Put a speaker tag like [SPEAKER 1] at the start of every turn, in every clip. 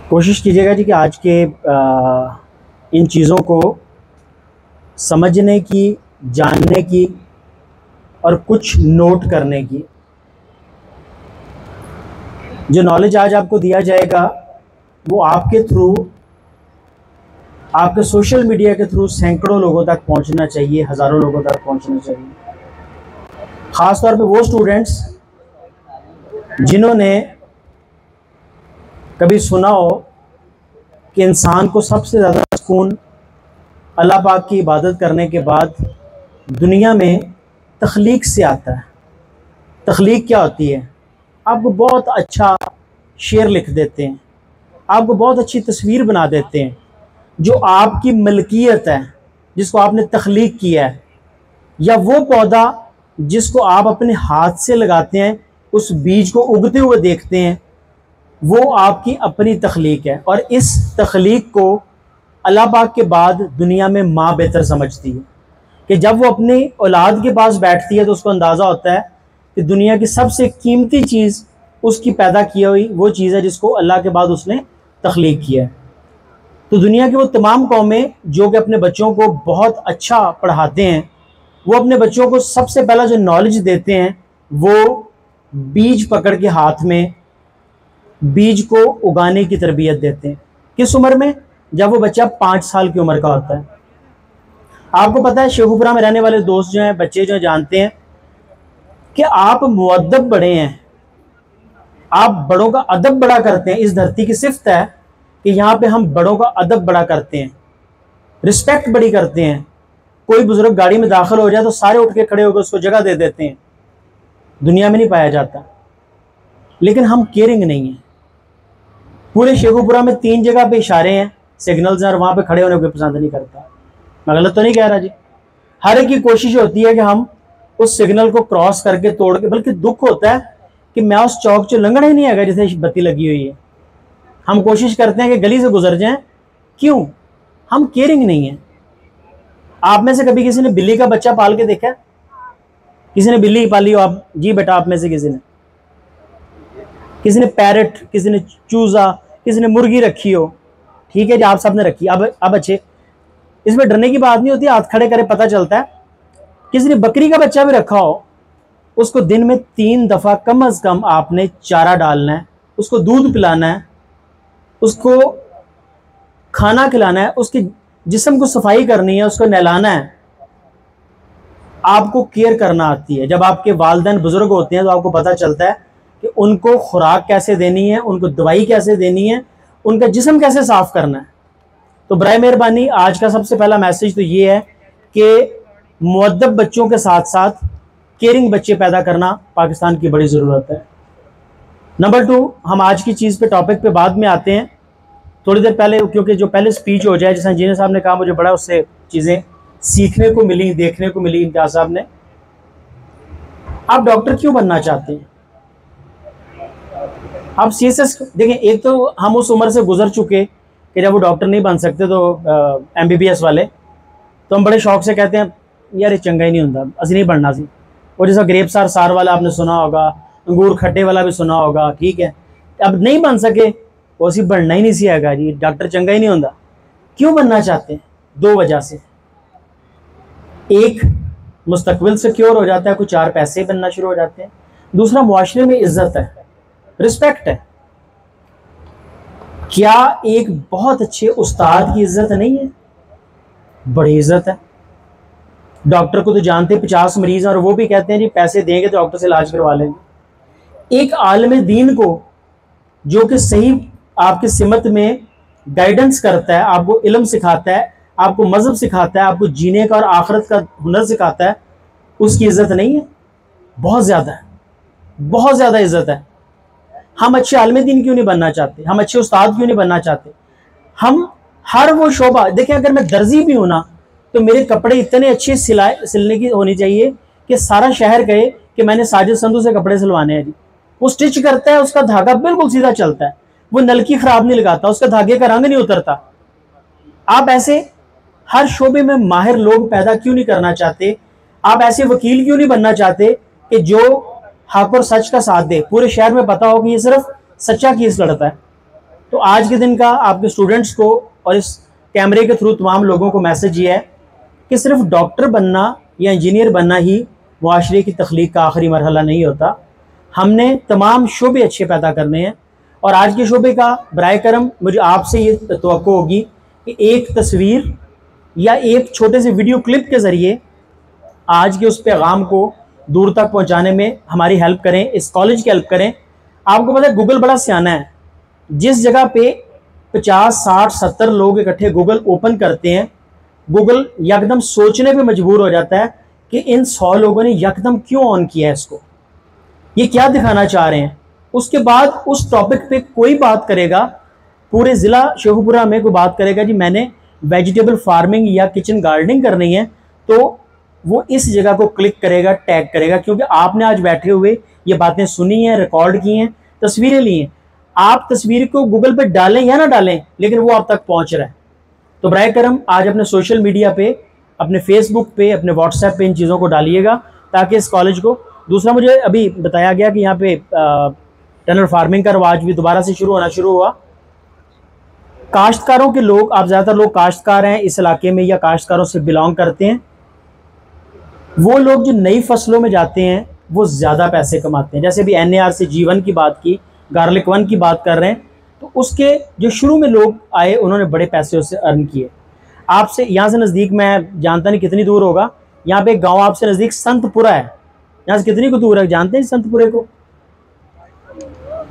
[SPEAKER 1] कोशिश कीजिएगा जी कि आज के इन चीज़ों को समझने की, जानने की और कुछ नोट करने की। जो नॉलेज आज आपको दिया जाएगा वो आपके थ्रू, आपके सोशल मीडिया के थ्रू सैकड़ों लोगों तक पहुंचना चाहिए, हज़ारों लोगों तक पहुंचना चाहिए। ख़ास तौर पे वो स्टूडेंट्स जिन्होंने कभी सुना हो कि इंसान को सबसे ज़्यादा सुकून अल्लाह पाक की इबादत करने के बाद दुनिया में तख्लीक से आता है। तख्लीक क्या होती है? आपको बहुत अच्छा शेर लिख देते हैं, आपको बहुत अच्छी तस्वीर बना देते हैं, जो आपकी मलकियत है, जिसको आपने तख्लीक किया है, या वो पौधा जिसको आप अपने हाथ से लगाते हैं, उस बीज को उगते हुए देखते हैं, वो आपकी अपनी तख्लीक है। और इस तख्लीक को अल्लाह पाक के बाद दुनिया में माँ बेहतर समझती है कि जब वो अपनी औलाद के पास बैठती है तो उसको अंदाज़ा होता है कि दुनिया की सबसे कीमती चीज़ उसकी पैदा की हुई वो चीज़ है जिसको अल्लाह के बाद उसने तख्लीक किया है। तो दुनिया की वो तमाम कौमें जो कि अपने बच्चों को बहुत अच्छा पढ़ाते हैं, वो अपने बच्चों को सबसे पहला जो नॉलेज देते हैं वो बीज पकड़ के हाथ में बीज को उगाने की तरबियत देते हैं। किस उम्र में? जब वो बच्चा 5 साल की उम्र का होता है। आपको पता है, शेखुपुरा में रहने वाले दोस्त जो हैं, बच्चे जो जानते हैं कि आप मुअद्दब बड़े हैं, आप बड़ों का अदब बड़ा करते हैं। इस धरती की सिफ्त है कि यहाँ पे हम बड़ों का अदब बड़ा करते हैं, रिस्पेक्ट बड़ी करते हैं। कोई बुजुर्ग गाड़ी में दाखिल हो जाए तो सारे उठ के खड़े होकर उसको जगह दे देते हैं। दुनिया में नहीं पाया जाता। लेकिन हम केयरिंग नहीं है। पूरे शेखुपुरा में 3 जगह पे इशारे हैं, सिग्नल्स हैं, और वहाँ पे खड़े होने को पसंद नहीं करता। मैं गलत तो नहीं कह रहा जी? हर एक की कोशिश होती है कि हम उस सिग्नल को क्रॉस करके तोड़ के, बल्कि दुख होता है कि मैं उस चौक से लंघना ही नहीं आएगा जिसे बत्ती लगी हुई है। हम कोशिश करते हैं कि गली से गुजर जाएं। क्यों? हम केयरिंग नहीं है। आप में से कभी किसी ने बिल्ली का बच्चा पाल के देखा है? किसी ने बिल्ली पाली हो आप? जी बेटा, आप में से किसी ने पैरट, किसी ने चूजा, किसी ने मुर्गी रखी हो। ठीक है जी, आप सब ने रखी। अब अच्छे, इसमें डरने की बात नहीं होती, हाथ खड़े करे पता चलता है। किसी ने बकरी का बच्चा भी रखा हो, उसको दिन में 3 दफ़ा कम अज़ कम आपने चारा डालना है, उसको दूध पिलाना है, उसको खाना खिलाना है, उसके जिस्म को सफाई करनी है, उसको नहलाना है। आपको केयर करना आती है। जब आपके वालिदैन बुजुर्ग होते हैं तो आपको पता चलता है कि उनको खुराक कैसे देनी है, उनको दवाई कैसे देनी है, उनका जिस्म कैसे साफ करना है। तो बराए मेहरबानी आज का सबसे पहला मैसेज तो ये है कि मुअद्दब बच्चों के साथ साथ केयरिंग बच्चे पैदा करना पाकिस्तान की बड़ी ज़रूरत है। नंबर 2, हम आज की चीज़ पे, टॉपिक पे बाद में आते हैं थोड़ी देर पहले, क्योंकि जो पहले स्पीच हो जाए, जैसा इंजीनियर साहब ने कहा, मुझे बड़ा उससे चीज़ें सीखने को मिली, देखने को मिली। इम्तियाज़ साहब ने, आप डॉक्टर क्यों बनना चाहते हैं? आप CSS देखें। एक तो हम उस उम्र से गुजर चुके कि जब वो डॉक्टर नहीं बन सकते, तो MBBS वाले, तो हम बड़े शौक से कहते हैं यार ये चंगा ही नहीं होता, असं नहीं बनना सी। और जैसा ग्रेप सार वाला आपने सुना होगा, अंगूर खट्टे वाला भी सुना होगा। ठीक है, अब नहीं बन सके, वो सी बनना ही नहीं सी हैगा जी, डॉक्टर चंगा ही नहीं होता। क्यों बनना चाहते हैं? 2 वजह से। एक, मुस्तकबिल सिक्योर हो जाता है, कुछ 4 पैसे बनना शुरू हो जाते हैं। दूसरा, मुआशरे में इज्जत है, रिस्पेक्ट है। क्या एक बहुत अच्छे उस्ताद की इज्जत नहीं है? बड़ी इज्जत है। डॉक्टर को तो जानते हैं 50 मरीज हैं और वो भी कहते हैं जी पैसे देंगे तो डॉक्टर से इलाज करवा लेंगे। एक आलिम दीन को जो कि सही आपकी सिमत में गाइडेंस करता है, आपको इल्म सिखाता है, आपको मजहब सिखाता है, आपको जीने का और आखिरत का हुनर सिखाता है, उसकी इज्जत नहीं है? बहुत ज़्यादा है, बहुत ज़्यादा इज्जत है। हम अच्छे आलिम दीन क्यों नहीं बनना चाहते? हम अच्छे उस्ताद क्यों नहीं बनना चाहते? हम हर वो शोबा देखें, अगर मैं दर्जी भी हूं ना, तो मेरे कपड़े इतने अच्छे सिलने की होनी चाहिए कि सारा शहर कहे कि मैंने साजिद संधू से कपड़े सिलवाने हैं जी। वो स्टिच करता है, उसका धागा बिल्कुल सीधा चलता है, वो नलकी खराब नहीं लगाता, उसका धागे का रंग नहीं उतरता। आप ऐसे हर शोबे में माहिर लोग पैदा क्यों नहीं करना चाहते? आप ऐसे वकील क्यों नहीं बनना चाहते कि जो हक और सच का साथ दे? पूरे शहर में पता हो कि ये सिर्फ सच्चा केस लड़ता है। तो आज के दिन का आपके स्टूडेंट्स को और इस कैमरे के थ्रू तमाम लोगों को मैसेज ये है कि सिर्फ डॉक्टर बनना या इंजीनियर बनना ही मुआशरे की तख्लीक का आखिरी मरहला नहीं होता। हमने तमाम शोबे अच्छे पैदा करने हैं। और आज के शोबे का बराए करम मुझे आपसे ये तवक्को होगी कि एक तस्वीर या एक छोटे से वीडियो क्लिप के ज़रिए आज के उस पैगाम को दूर तक पहुंचाने में हमारी हेल्प करें, इस कॉलेज की हेल्प करें। आपको पता है गूगल बड़ा सियाना है। जिस जगह पे 50, 60, 70 लोग इकट्ठे गूगल ओपन करते हैं, गूगल यकदम सोचने पे मजबूर हो जाता है कि इन 100 लोगों ने यकदम क्यों ऑन किया है इसको, ये क्या दिखाना चाह रहे हैं। उसके बाद उस टॉपिक पे कोई बात करेगा, पूरे ज़िला शेखुपुरा में कोई बात करेगा जी मैंने वेजिटेबल फार्मिंग या किचन गार्डनिंग करनी है, तो वो इस जगह को क्लिक करेगा, टैग करेगा, क्योंकि आपने आज बैठे हुए ये बातें सुनी हैं, रिकॉर्ड की हैं, तस्वीरें ली हैं। आप तस्वीर को गूगल पे डालें या ना डालें, लेकिन वो आप तक पहुंच रहा है। तो बराए करम आज अपने सोशल मीडिया पे, अपने फेसबुक पे, अपने व्हाट्सएप पे इन चीज़ों को डालिएगा ताकि इस कॉलेज को। दूसरा, मुझे अभी बताया गया कि यहाँ पे टनल फार्मिंग का रवाज भी दोबारा से शुरू हुआ। काश्तकारों के लोग, आप ज़्यादातर लोग काश्तकार हैं इस इलाके में या काश्तकारों से बिलोंग करते हैं, वो लोग जो नई फसलों में जाते हैं वो ज़्यादा पैसे कमाते हैं। जैसे अभी NARC G1 की बात की, गार्लिक 1 की बात कर रहे हैं, तो उसके जो शुरू में लोग आए उन्होंने बड़े पैसे उससे अर्न किए। आपसे यहाँ से नज़दीक, मैं जानता नहीं कितनी दूर होगा, यहाँ पे एक गाँव आपसे नज़दीक संतपुरा है। यहाँ से कितनी को दूर है, जानते हैं संतपुरे को?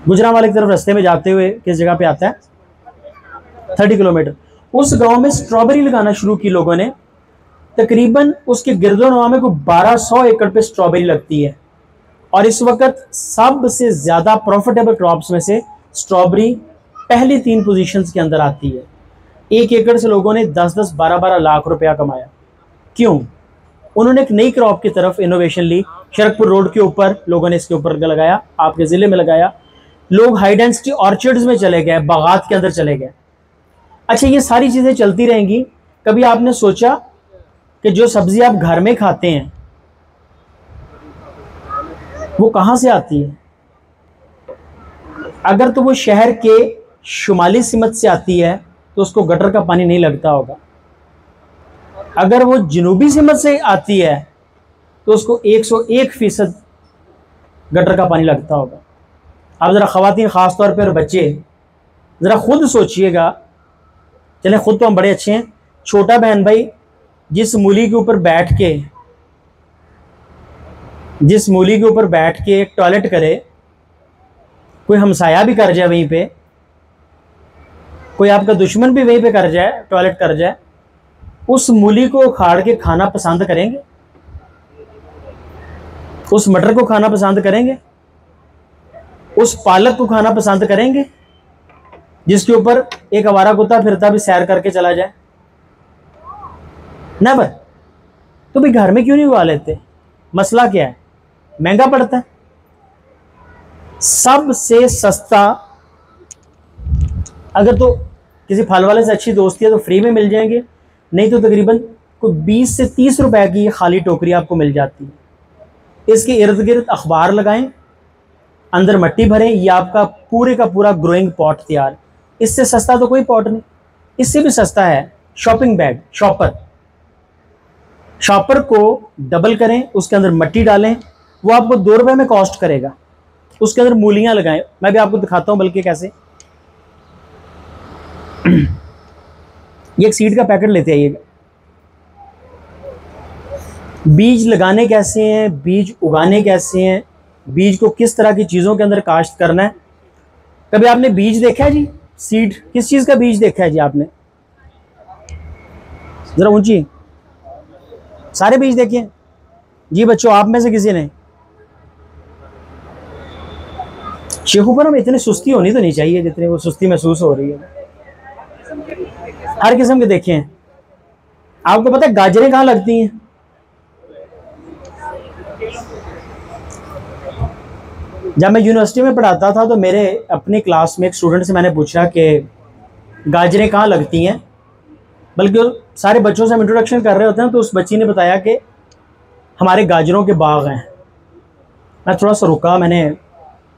[SPEAKER 1] गुजरांवाला की तरफ रास्ते में जाते हुए किस जगह पे आता है? 30 किलोमीटर। उस गांव में स्ट्रॉबेरी लगाना शुरू की लोगों ने। तकरीबन उसके गिरदोनवा में कोई 1200 एकड़ पे स्ट्रॉबेरी लगती है। और इस वक्त सबसे ज़्यादा प्रॉफिटेबल क्रॉप्स में से स्ट्रॉबेरी पहली 3 पोजीशंस के अंदर आती है। 1 एकड़ से लोगों ने 10-10, 12-12 लाख रुपया कमाया। क्यों? उन्होंने एक नई क्रॉप की तरफ इनोवेशन ली। शरकपुर रोड के ऊपर लोगों ने इसके ऊपर लगाया, आपके ज़िले में लगाया। लोग हाई डेंसिटी ऑर्चर्ड्स में चले गए, बागात के अंदर चले गए। अच्छा, ये सारी चीज़ें चलती रहेंगी। कभी आपने सोचा कि जो सब्ज़ी आप घर में खाते हैं वो कहाँ से आती है? अगर तो वो शहर के शुमाली सिमत से आती है तो उसको गटर का पानी नहीं लगता होगा। अगर वो जनूबी सिमत से आती है तो उसको 101% गटर का पानी लगता होगा। आप ज़रा ख़वातीन ख़ास तौर पर बच्चे ज़रा खुद सोचिएगा। चलें, खुद तो हम बड़े अच्छे हैं। छोटा बहन भाई जिस मूली के ऊपर बैठ के एक टॉयलेट करे, कोई हमसाया भी कर जाए वहीं पे, कोई आपका दुश्मन भी वहीं पे कर जाए, टॉयलेट कर जाए, उस मूली को उखाड़ के खाना पसंद करेंगे? उस मटर को खाना पसंद करेंगे? उस पालक को खाना पसंद करेंगे जिसके ऊपर एक आवारा कुत्ता फिरता भी सैर करके चला जाए? नेवर। तो भाई घर में क्यों नहीं उगा लेते? मसला क्या है? महंगा पड़ता है। सबसे सस्ता, अगर तो किसी फल वाले से अच्छी दोस्ती है तो फ्री में मिल जाएंगे, नहीं तो तकरीबन कोई 20 से 30 रुपए की खाली टोकरी आपको मिल जाती है। इसके इर्द गिर्द अखबार लगाएं, अंदर मट्टी भरें, ये आपका पूरे का पूरा ग्रोइंग पॉट तैयार। इससे सस्ता तो कोई पॉट नहीं। इससे भी सस्ता है शॉपिंग बैग, शॉपर को डबल करें, उसके अंदर मट्टी डालें, वो आपको 2 रुपए में कॉस्ट करेगा। उसके अंदर मूलियां लगाएं। मैं भी आपको दिखाता हूं बल्कि कैसे। ये एक सीड का पैकेट लेते आइएगा। बीज लगाने कैसे हैं, बीज उगाने कैसे हैं, बीज को किस तरह की चीज़ों के अंदर काश्त करना है। कभी आपने बीज देखा है जी? सीड किस चीज़ का बीज देखा है जी आपने? ज़रा ऊंची, सारे बीज देखे जी बच्चों, आप में से किसी ने? शेखुपुरा में इतनी सुस्ती होनी तो नहीं चाहिए जितनी वो सुस्ती महसूस हो रही है। हर किस्म के देखे हैं। आपको पता है गाजरें कहाँ लगती हैं? जब मैं यूनिवर्सिटी में पढ़ाता था तो मेरे अपनी क्लास में एक स्टूडेंट से मैंने पूछा कि गाजरें कहाँ लगती हैं, बल्कि सारे बच्चों से हम इंट्रोडक्शन कर रहे होते हैं, तो उस बच्ची ने बताया कि हमारे गाजरों के बाग हैं। मैं थोड़ा सा रुका, मैंने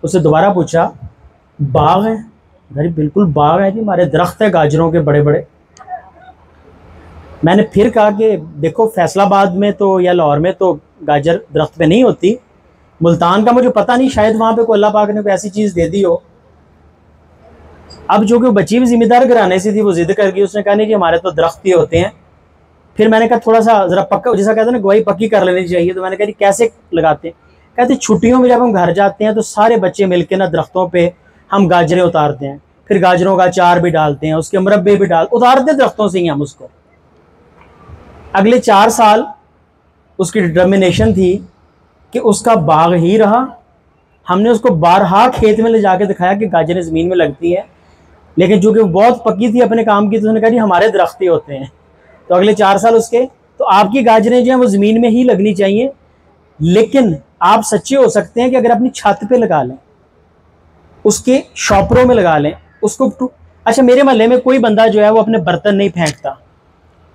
[SPEAKER 1] उससे दोबारा पूछा बाग है भाई, बिल्कुल बाग है जी, हमारे दरख्त है गाजरों के बड़े बड़े। मैंने फिर कहा कि देखो फैसलाबाद में तो या लाहौर में तो गाजर दरख्त पे नहीं होती, मुल्तान का मुझे पता नहीं, शायद वहाँ पे कोई अल्लाह पाक ने कोई ऐसी चीज़ दे दी हो। अब जो कि बच्ची भी जिम्मेदार घराने से थी, वो जिद कर गई, उसने कहा नहीं कि हमारे तो दरख्त ही होते हैं। फिर मैंने कहा थोड़ा सा ज़रा पक्का, जैसा कहते हैं ना गवाही पक्की कर लेनी चाहिए, तो मैंने कहा कैसे लगाते हैं? कहते छुट्टियों में जब हम घर जाते हैं तो सारे बच्चे मिलके ना दरख्तों पे हम गाजरें उतारते हैं, फिर गाजरों का अचार भी डालते हैं, उसके मुरब्बे भी उतारते दरख्तों से ही हम उसको। अगले 4 साल उसकी डिटर्मिनेशन थी कि उसका बाग ही रहा। हमने उसको बारहा खेत में ले जाके दिखाया कि गाजरें ज़मीन में लगती है, लेकिन चूँकि वो बहुत पक्की थी अपने काम की, तो उसने कहा जी हमारे दरख्त ही होते हैं। तो अगले 4 साल उसके, तो आपकी गाजरें जो हैं वो ज़मीन में ही लगनी चाहिए, लेकिन आप सच्चे हो सकते हैं कि अगर अपनी छत पे लगा लें, उसके शॉपरों में लगा लें उसको। अच्छा, मेरे मोहल्ले में कोई बंदा जो है वो अपने बर्तन नहीं फेंकता,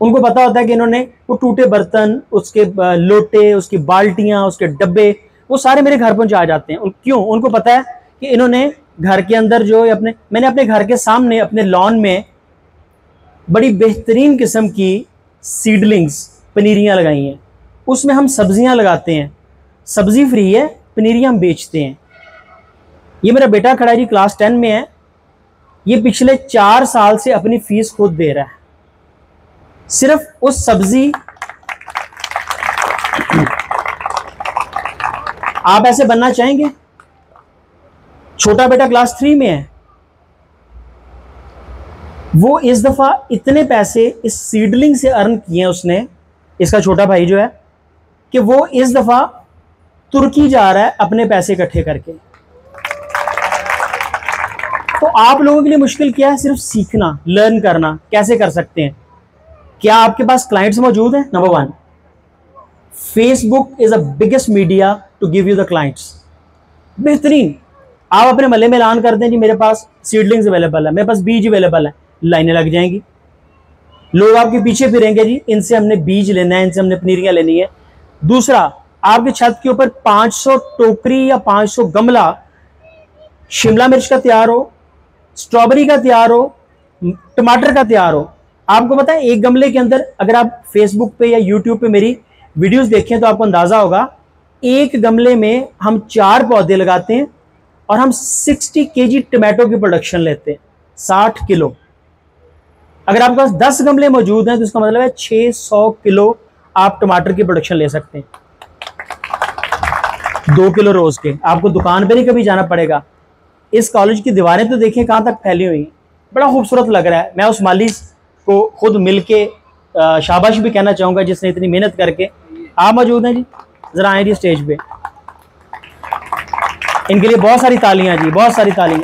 [SPEAKER 1] उनको पता होता है कि इन्होंने वो टूटे बर्तन, उसके लोटे, उसकी बाल्टियाँ, उसके डब्बे, वो सारे मेरे घर पहुँचा जाते हैं। क्यों? उनको पता है कि इन्होंने घर के अंदर जो मैंने अपने घर के सामने अपने लॉन में बड़ी बेहतरीन किस्म की सीडलिंग्स पनीरियाँ लगाई हैं, उसमें हम सब्जियाँ लगाते हैं, सब्जी फ्री है, पनीरियाँ हम बेचते हैं। ये मेरा बेटा खड़ा है जी, क्लास 10 में है, ये पिछले 4 साल से अपनी फीस खुद दे रहा है, सिर्फ उस सब्जी। आप ऐसे बनना चाहेंगे? छोटा बेटा क्लास 3 में है, वो इस दफा इतने पैसे इस सीडलिंग से अर्न किए हैं उसने, इसका छोटा भाई जो है, कि वो इस दफा तुर्की जा रहा है अपने पैसे इकट्ठे करके। तो आप लोगों के लिए मुश्किल क्या है? सिर्फ सीखना, लर्न करना, कैसे कर सकते हैं। क्या आपके पास क्लाइंट्स मौजूद हैं? Number 1, Facebook is the biggest media to give you the clients. बेहतरीन, आप अपने महल्ले में ऐलान करते हैं जी मेरे पास सीडलिंग्स अवेलेबल है, मेरे पास बीज अवेलेबल है, लाइनें लग जाएंगी, लोग आपके पीछे फिरेंगे जी, इनसे हमने बीज लेना है, इनसे हमने पनीरियां लेनी है। दूसरा, आपके छत के ऊपर 500 टोकरी या 500 गमला शिमला मिर्च का तैयार हो, स्ट्रॉबेरी का तैयार हो, टमाटर का तैयार हो। आपको पता है एक गमले के अंदर, अगर आप फेसबुक पे या यूट्यूब पे मेरी वीडियोस देखें तो आपको अंदाजा होगा, एक गमले में हम 4 पौधे लगाते हैं और हम 60 केजी टमाटो की प्रोडक्शन लेते हैं, 60 किलो। अगर आपके पास 10 गमले मौजूद हैं तो इसका मतलब है 600 किलो आप टमाटर की प्रोडक्शन ले सकते हैं, 2 किलो रोज के। आपको दुकान पे नहीं कभी जाना पड़ेगा। इस कॉलेज की दीवारें तो देखें कहाँ तक फैली हुई, बड़ा खूबसूरत लग रहा है। मैं उस माली को खुद मिलके शाबाश भी कहना चाहूँगा जिसने इतनी मेहनत करके। आप मौजूद हैं जी, ज़रा आए जी स्टेज पे, इनके लिए बहुत सारी तालियां जी, बहुत सारी तालियां।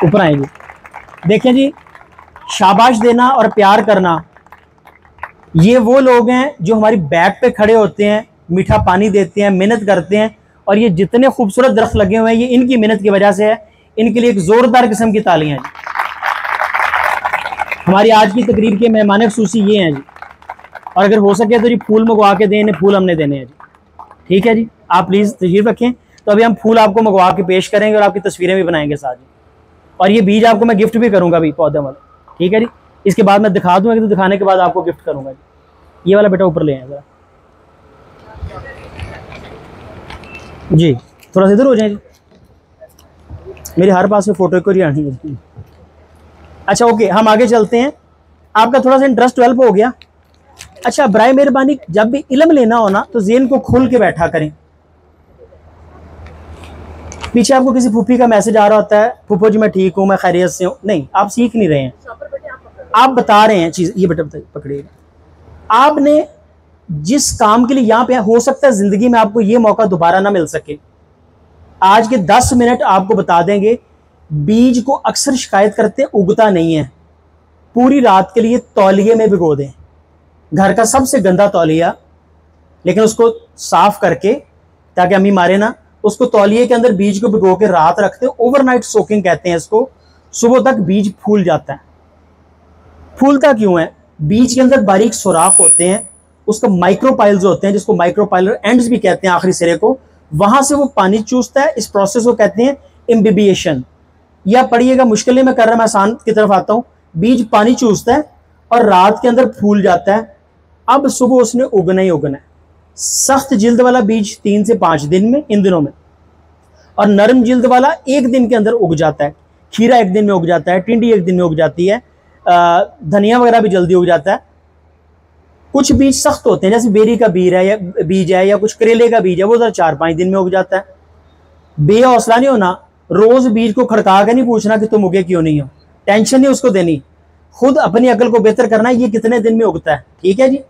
[SPEAKER 1] ऊपर आए जी, देखें जी, शाबाश देना और प्यार करना, ये वो लोग हैं जो हमारी बैक पे खड़े होते हैं, मीठा पानी देते हैं, मेहनत करते हैं, और ये जितने खूबसूरत दरख्त लगे हुए हैं ये इनकी मेहनत की वजह से है। इनके लिए एक जोरदार किस्म की तालियां जी। हमारी आज की तकरीब के मेहमान खुसूसी ये हैं जी, और अगर हो सके तो जी फूल मंगवा के दें, इन्हें फूल हमने देने हैं जी, ठीक है जी। आप प्लीज़ तशरीफ रखें। तो अभी हम फूल आपको मंगवा के पेश करेंगे और आपकी तस्वीरें भी बनाएंगे साथ ही, और ये बीज आपको मैं गिफ्ट भी करूंगा अभी पौधे वाला, ठीक है जी। इसके बाद मैं दिखा दूंगा, तो दिखाने के बाद आपको गिफ्ट करूंगा जी। ये वाला बेटा ऊपर ले आए जरा जी, थोड़ा सा इधर हो जाए जी, मेरे हर पास में फोटो को आनी है। अच्छा ओके, हम आगे चलते हैं। आपका थोड़ा सा इंटरेस्ट डेवलप हो गया। अच्छा, बराए मेहरबानी जब भी इल्म लेना हो ना तो ज़हन को खोल के बैठा करें। पीछे आपको किसी फूफी का मैसेज आ रहा होता है, फूफो जी मैं ठीक हूँ, मैं खैरियत से हूँ, नहीं, आप सीख नहीं रहे हैं, आप बता रहे हैं चीज़। ये बेटा पकड़िएगा, आपने जिस काम के लिए यहाँ पे, हो सकता है ज़िंदगी में आपको ये मौका दोबारा ना मिल सके। आज के 10 मिनट आपको बता देंगे। बीज को अक्सर शिकायत करते उगता नहीं है, पूरी रात के लिए तौलिए में भिगो दें, घर का सबसे गंदा तौलिया, लेकिन उसको साफ करके, ताकि अम्मी मारे ना, उसको तौलिए के अंदर बीज को भिगो के रात रखते हैं, ओवरनाइट सोकिंग कहते हैं इसको। सुबह तक बीज फूल जाता है। फूलता क्यों है? बीज के अंदर बारीक सुराख होते हैं, उसका माइक्रोपाइल्स होते हैं, जिसको माइक्रोपाइलर एंड्स भी कहते हैं, आखिरी सिरे को, वहां से वो पानी चूसता है। इस प्रोसेस को कहते हैं इम्बिबिएशन, या पढ़िएगा, मुश्किल में कर रहा, मैं आसान की तरफ आता हूँ। बीज पानी चूसता है और रात के अंदर फूल जाता है, अब सुबह उसने उगना ही उगना है। सख्त जिल्द वाला बीज 3 से 5 दिन में, इन दिनों में, और नरम जिल्द वाला 1 दिन के अंदर उग जाता है। खीरा 1 दिन में उग जाता है, टिंडी 1 दिन में उग जाती है, धनिया वगैरह भी जल्दी उग जाता है। कुछ बीज सख्त होते हैं, जैसे बेरी का बीज है या कुछ करेले का बीज है, वो 4-5 दिन में उग जाता है। बेहौसला नहीं होना, रोज बीज को खड़का के नहीं पूछना कि तुम उगे क्यों नहीं हो, टेंशन नहीं उसको देनी, खुद अपनी अकल को बेहतर करना है, ये कितने दिन में उगता है। ठीक है जी।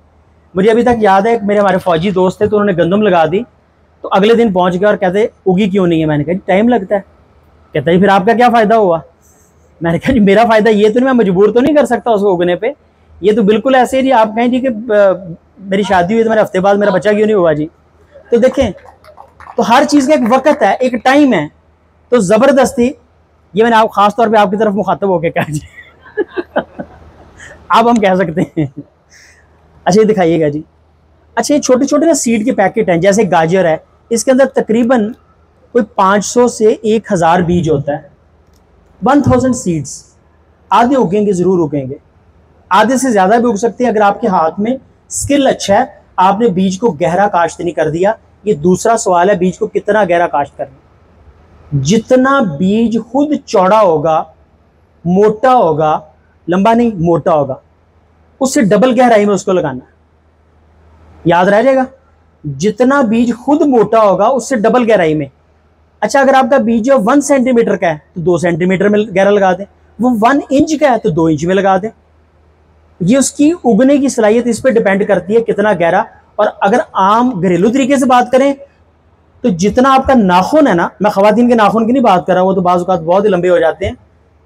[SPEAKER 1] मुझे अभी तक याद है, मेरे हमारे फौजी दोस्त थे, तो उन्होंने गंदम लगा दी, तो अगले दिन पहुंच गया और कहते उगी क्यों नहीं है। मैंने कहा टाइम लगता है। कहता है फिर आपका क्या फ़ायदा हुआ। मैंने कहा जी मेरा फ़ायदा ये तो नहीं, मैं मजबूर तो नहीं कर सकता उसको उगने पे। ये तो बिल्कुल ऐसे ही जी, आप कहें जी कि मेरी शादी हुई तो मेरे हफ्ते बाद मेरा बच्चा क्यों नहीं हुआ जी। तो देखें, तो हर चीज़ का एक वक्त है, एक टाइम है। तो ज़बरदस्ती, ये मैंने आप ख़ास तौर पे आपकी तरफ मुखातब होकर कहा जी आप हम कह सकते हैं। अच्छा ये दिखाइएगा जी। अच्छा ये छोटे छोटे ना सीड के पैकेट हैं, जैसे गाजर है, इसके अंदर तकरीबन कोई 500 से 1000 बीज होता है, 1000 सीड्स। आधे उगेंगे, ज़रूर उगेंगे, आधे से ज़्यादा भी उग सकते हैं अगर आपके हाथ में स्किल अच्छा है, आपने बीज को गहरा काश्त नहीं कर दिया। ये दूसरा सवाल है, बीज को कितना गहरा काश्त करना। जितना बीज खुद चौड़ा होगा, मोटा होगा, लंबा नहीं मोटा होगा, उससे डबल गहराई में उसको लगाना, याद रह जाएगा। जितना बीज खुद मोटा होगा उससे डबल गहराई में। अच्छा अगर आपका बीज जो 1 सेंटीमीटर का है तो 2 सेंटीमीटर में गहरा लगा दें, वो 1 इंच का है तो 2 इंच में लगा दें। ये उसकी उगने की सलाहियत इस पर डिपेंड करती है कितना गहरा। और अगर आम घरेलू तरीके से बात करें तो जितना आपका नाखून है ना, मैं खवातीन के नाखून की नहीं बात कर रहा, वो तो बाज़ औक़ात बहुत ही लंबे हो जाते हैं,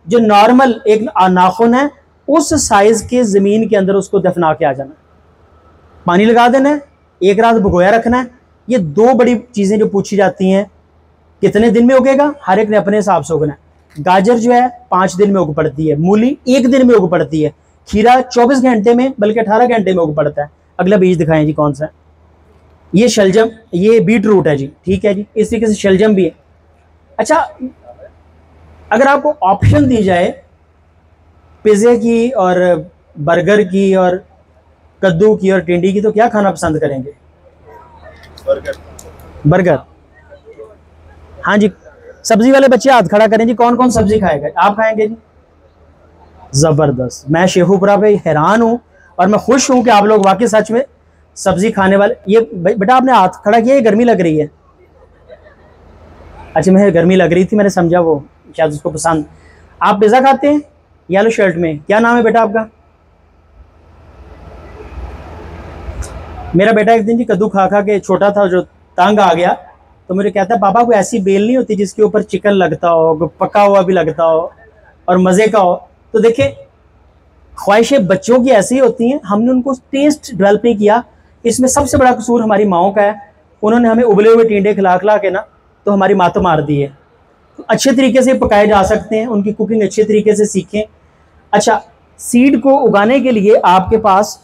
[SPEAKER 1] जो नॉर्मल एक नाखून है उस साइज के ज़मीन के अंदर उसको दफना के आ जाना, पानी लगा देना है, 1 रात भिगोया रखना है। ये 2 बड़ी चीज़ें जो पूछी जाती हैं, कितने दिन में उगेगा, हर एक ने अपने हिसाब से उगना है। गाजर जो है 5 दिन में उग पड़ती है, मूली 1 दिन में उग पड़ती है, खीरा 24 घंटे में बल्कि 18 घंटे में उग पड़ता है। अगला बीज दिखाएं जी कौन सा है। ये शलजम, ये बीट रूट है जी। ठीक है जी, इस तरीके से शलजम भी है। अच्छा अगर आपको ऑप्शन दी जाए पिज़्ज़े की और बर्गर की और कद्दू की और टिंडी की, तो क्या खाना पसंद करेंगे? बर्गर। हाँ जी, सब्जी वाले बच्चे हाथ खड़ा करें जी, कौन कौन सब्जी खाएगा? आप खाएंगे जी? ज़बरदस्त। मैं शेखुपुरा पे हैरान हूँ और मैं खुश हूँ कि आप लोग वाकई सच में सब्जी खाने वाले। ये बेटा आपने हाथ खड़ा किया, ये गर्मी लग रही है? अच्छा मुझे गर्मी लग रही थी, मैंने समझा वो शायद उसको पसंद। आप पिज़्ज़ा खाते हैं येलो शर्ट में? क्या नाम है बेटा आपका? मेरा बेटा एक दिन जी कद्दू खा खा के छोटा था, जो तंग आ गया, तो मुझे कहता है पापा कोई ऐसी बेल नहीं होती जिसके ऊपर चिकन लगता हो, पका हुआ भी लगता हो और मज़े का हो। तो देखिए ख्वाहिशें बच्चों की ऐसी होती हैं, हमने उनको टेस्ट डेवलप नहीं किया। इसमें सबसे बड़ा कसूर हमारी माओं का है, उन्होंने हमें उबले हुए टिंडे खिला खिला के ना तो हमारी माँ तो मार दी है। तो अच्छे तरीके से पकाए जा सकते हैं, उनकी कुकिंग अच्छे तरीके से सीखें। अच्छा सीड को उगाने के लिए आपके पास,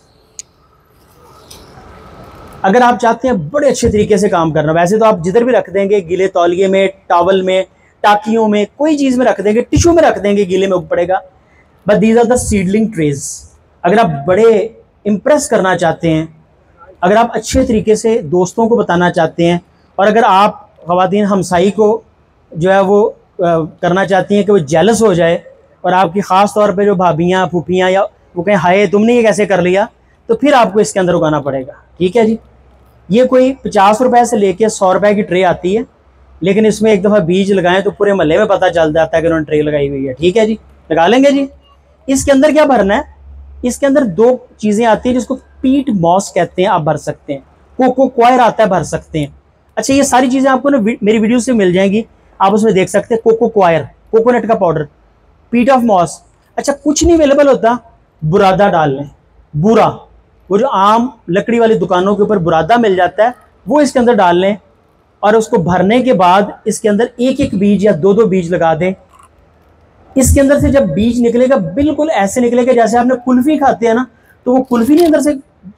[SPEAKER 1] अगर आप चाहते हैं बड़े अच्छे तरीके से काम करना, वैसे तो आप जिधर भी रख देंगे, गीले तौलिए में, टॉवल में, टाकियों में, कोई चीज़ में रख देंगे, टिश्यू में रख देंगे, गीले में उग पड़ेगा। But these are the seedling trays. अगर आप बड़े इम्प्रेस करना चाहते हैं, अगर आप अच्छे तरीके से दोस्तों को बताना चाहते हैं, और अगर आप ख़वातीन हमसाई को जो है वो करना चाहती हैं कि वो जेलस हो जाए, और आपकी ख़ास तौर पे जो भाभियाँ फूफियाँ या वो कहें हाय तुमने ये कैसे कर लिया, तो फिर आपको इसके अंदर उगाना पड़ेगा। ठीक है जी। ये कोई 50 रुपए से लेके 100 रुपए की ट्रे आती है, लेकिन इसमें एक दफ़ा बीज लगाएं तो पूरे महल्ले में पता चल जाता है कि उन्होंने ट्रे लगाई हुई है। ठीक है जी, लगा लेंगे जी। इसके अंदर क्या भरना है? इसके अंदर 2 चीज़ें आती हैं जिसको पीट मॉस कहते हैं, आप भर सकते हैं। कोको क्वायर आता है, भर सकते हैं। अच्छा ये सारी चीज़ें आपको ना मेरी वीडियो से मिल जाएंगी, आप उसमें देख सकते हैं। कोको क्वायर, कोकोनट का पाउडर, पीट ऑफ मॉस। अच्छा कुछ नहीं अवेलेबल होता, बुरादा डाल लें। बुरा, वो जो आम लकड़ी वाली दुकानों के ऊपर बुरादा मिल जाता है, वो इसके अंदर डाल लें, और उसको भरने के बाद इसके अंदर 1-1 बीज या 2-2 बीज लगा दें। इसके अंदर से जब बीज निकलेगा बिल्कुल ऐसे निकलेगा जैसे आपने कुल्फी खाते हैं ना, तो वो कुल्फी नहीं अंदर से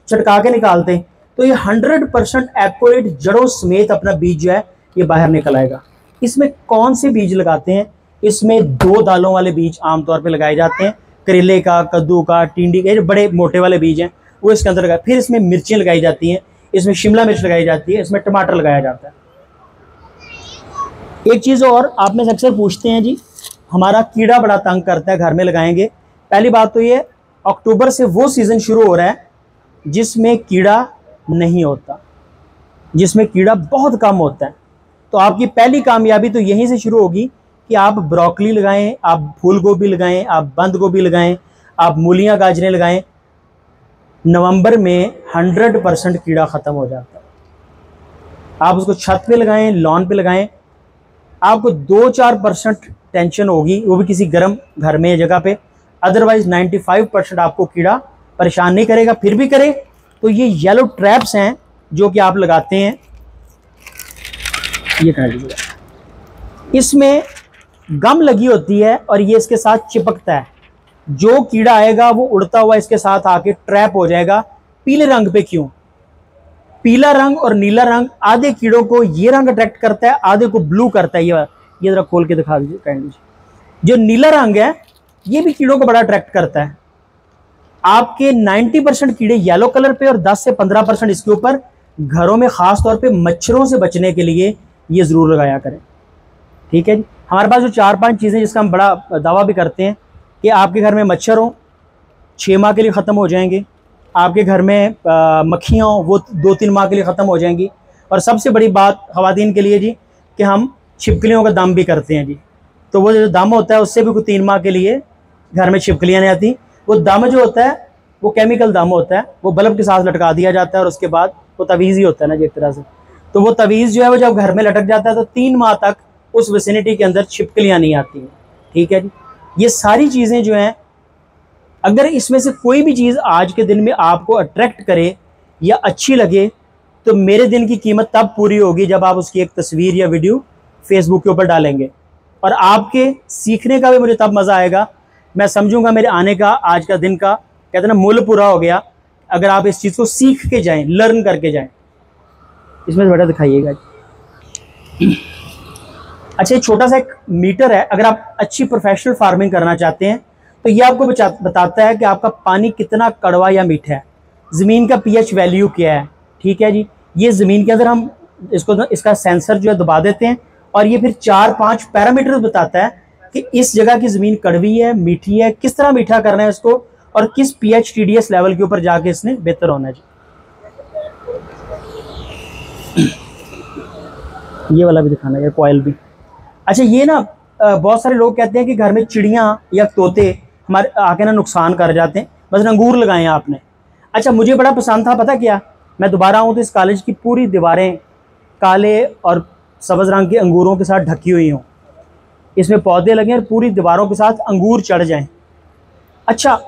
[SPEAKER 1] छटका के निकालते हैं, तो ये 100% एक्यूरेट जड़ों समेत अपना बीज जो है ये बाहर निकल आएगा। इसमें कौन से बीज लगाते हैं? इसमें 2 दालों वाले बीज आमतौर पे लगाए जाते हैं, करेले का, कद्दू का, टिंडी के, जो बड़े मोटे वाले बीज हैं वो इसके अंदर लगाए। फिर इसमें मिर्चें लगाई जाती हैं, इसमें शिमला मिर्च लगाई जाती है, इसमें टमाटर लगाया जाता है। एक चीज़ और आप में से अक्सर पूछते हैं जी, हमारा कीड़ा बड़ा तंग करता है, घर में लगाएंगे। पहली बात तो ये, अक्टूबर से वो सीज़न शुरू हो रहा है जिसमें कीड़ा नहीं होता, जिसमें कीड़ा बहुत कम होता है। तो आपकी पहली कामयाबी तो यहीं से शुरू होगी कि आप ब्रोकली लगाएं, आप फूल गोभी लगाएं, आप बंद गोभी लगाएं, आप मूलियां गाजरें लगाएं। नवंबर में 100% कीड़ा ख़त्म हो जाता है। आप उसको छत पे लगाएं, लॉन पे लगाएं, आपको 2-4% टेंशन होगी, वो भी किसी गर्म घर में जगह पे। अदरवाइज 95% आपको कीड़ा परेशान नहीं करेगा। फिर भी करे तो ये येलो ट्रैप्स हैं जो कि आप लगाते हैं, ये कर लीजिएगा। इसमें गम लगी होती है और ये इसके साथ चिपकता है। जो कीड़ा आएगा वो उड़ता हुआ इसके साथ आके ट्रैप हो जाएगा। पीले रंग पे क्यों? पीला रंग और नीला रंग आधे कीड़ों को ये रंग अट्रैक्ट करता है, आधे को ब्लू करता है। ये जरा खोल के दिखा दीजिए काइंडली। जो नीला रंग है ये भी कीड़ों को बड़ा अट्रैक्ट करता है। आपके 90% कीड़े येलो कलर पे और 10 से 15% इसके ऊपर। घरों में खास तौर पे मच्छरों से बचने के लिए ये जरूर लगाया करें, ठीक है जी। हमारे पास जो 4-5 चीज़ें जिसका हम बड़ा दावा भी करते हैं कि आपके घर में मच्छर हो 6 माह के लिए ख़त्म हो जाएंगे, आपके घर में मक्खियाँ हो वो 2-3 माह के लिए ख़त्म हो जाएंगी। और सबसे बड़ी बात ख़वातीन के लिए जी कि हम छिपकलियों का दम भी करते हैं जी। तो वो जो दम होता है उससे भी कोई 3 माह के लिए घर में छिपकलियाँ नहीं आती। वो दम जो होता है वो केमिकल दम होता है, वो बल्ब के साथ लटका दिया जाता है और उसके बाद वो तवीज़ ही होता है ना जी एक तरह से। तो वो तवीज़ जो है वो जब घर में लटक जाता है तो 3 माह तक उस विसिनिटी के अंदर छिपकलियाँ नहीं आती हैं, ठीक है जी। ये सारी चीज़ें जो हैं, अगर इसमें से कोई भी चीज़ आज के दिन में आपको अट्रैक्ट करे या अच्छी लगे तो मेरे दिन की कीमत तब पूरी होगी जब आप उसकी एक तस्वीर या वीडियो फेसबुक के ऊपर डालेंगे। और आपके सीखने का भी मुझे तब मज़ा आएगा, मैं समझूंगा मेरे आने का आज का दिन का कहते हैं ना मूल्य पूरा हो गया, अगर आप इस चीज़ को सीख के जाएं, लर्न करके जाएं। इसमें से बड़ा दिखाइएगा। अच्छा, ये छोटा सा एक मीटर है, अगर आप अच्छी प्रोफेशनल फार्मिंग करना चाहते हैं तो ये आपको बताता है कि आपका पानी कितना कड़वा या मीठा है, ज़मीन का पीएच वैल्यू क्या है, ठीक है जी। ये ज़मीन के अंदर हम इसका सेंसर जो है दबा देते हैं और ये फिर 4-5 पैरामीटर बताता है कि इस जगह की ज़मीन कड़वी है, मीठी है, किस तरह मीठा करना है इसको और किस पीएच टीडीएस लेवल के ऊपर जाके इसने बेहतर होना है जी। ये वाला भी दिखाना है, कॉयल भी। अच्छा, ये ना बहुत सारे लोग कहते हैं कि घर में चिड़ियाँ या तोते हमारे आके ना नुकसान कर जाते हैं, बस अंगूर लगाए हैं आपने। अच्छा, मुझे बड़ा पसंद था, पता क्या, मैं दोबारा आऊँ तो इस कॉलेज की पूरी दीवारें काले और सब्ज़ रंग के अंगूरों के साथ ढकी हुई हों, इसमें पौधे लगें और पूरी दीवारों के साथ अंगूर चढ़ जाएं। अच्छा,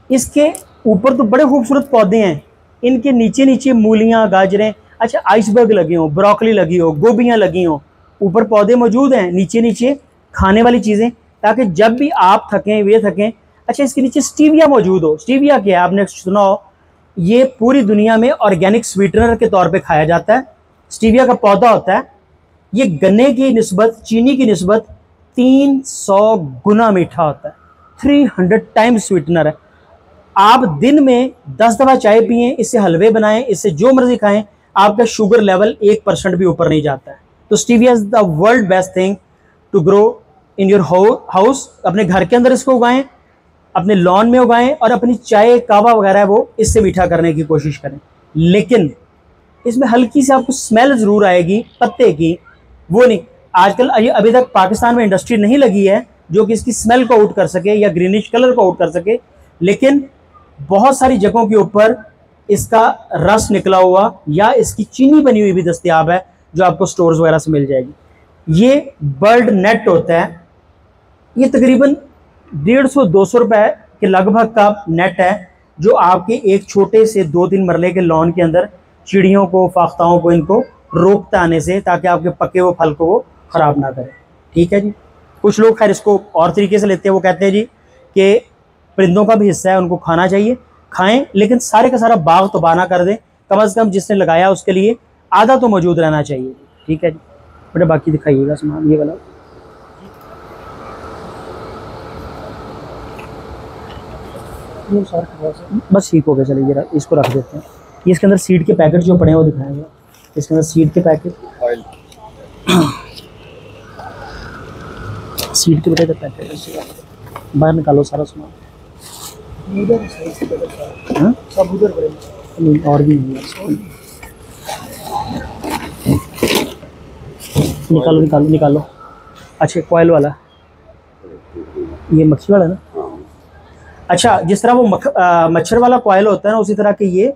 [SPEAKER 1] इसके ऊपर तो बड़े खूबसूरत पौधे हैं, इनके नीचे नीचे मूलियाँ, गाजरें, अच्छा आइसबर्ग लगे हों, ब्रोकली लगी हो, गोभियाँ लगी हों, ऊपर पौधे मौजूद हैं, नीचे नीचे खाने वाली चीज़ें, ताकि जब भी आप थकें वे थकें। अच्छा, इसके नीचे स्टीविया मौजूद हो। स्टीविया क्या है आपने सुना हो, ये पूरी दुनिया में ऑर्गेनिक स्वीटनर के तौर पे खाया जाता है। स्टीविया का पौधा होता है, ये गन्ने की निस्बत, चीनी की निस्बत 300 गुना मीठा होता है, 300 टाइम्स स्वीटनर है। आप दिन में 10 दफ़ा चाय पिएं, इससे हलवे बनाएं, इससे जो मर्जी खाएं, आपका शुगर लेवल 1% भी ऊपर नहीं जाता है। तो stevia is the world best thing to grow in your house. अपने घर के अंदर इसको उगाएं, अपने लॉन में उगाएं और अपनी चाय कावा वगैरह है वो इससे मीठा करने की कोशिश करें। लेकिन इसमें हल्की सी आपको स्मेल ज़रूर आएगी पत्ते की, वो नहीं। आजकल अभी तक पाकिस्तान में इंडस्ट्री नहीं लगी है जो कि इसकी स्मेल को आउट कर सके या ग्रीनिश कलर को आउट कर सके, लेकिन बहुत सारी जगहों के ऊपर इसका रस निकला हुआ या इसकी चीनी बनी हुई भी दस्तयाब है जो आपको स्टोर्स वगैरह से मिल जाएगी। ये बर्ड नेट होता है, ये तकरीबन 150-200 रुपए के लगभग का नेट है जो आपके एक छोटे से 2-3 मरले के लॉन के अंदर चिड़ियों को, फाख्ताओं को, इनको रोकता आने से, ताकि आपके पके हुए फल को वो ख़राब ना करे, ठीक है जी। कुछ लोग खैर इसको और तरीके से लेते हैं, वो कहते हैं जी कि परिंदों का भी हिस्सा है, उनको खाना चाहिए, खाएं, लेकिन सारे का सारा बाग तबाह ना कर दें, कम से कम जिसने लगाया उसके लिए आधा तो मौजूद रहना चाहिए, ठीक है जी। बेटा बाकी दिखाइएगा सामान, ये वाला बस ठीक हो गया। चलिए जरा इसको रख देते हैं। ये इसके अंदर सीड के पैकेट जो पड़े हैं वो दिखाएंगे। इसके अंदर सीड के पैकेट, सीड के बेटे पैकेट बाहर निकालो सारा सामान। सब उधर नहीं, और भी नहीं, निकालो निकालो निकालो। अच्छा कॉयल वाला, ये मक्खी वाला ना। अच्छा जिस तरह वो मच्छर वाला कॉयल होता है ना, उसी तरह के ये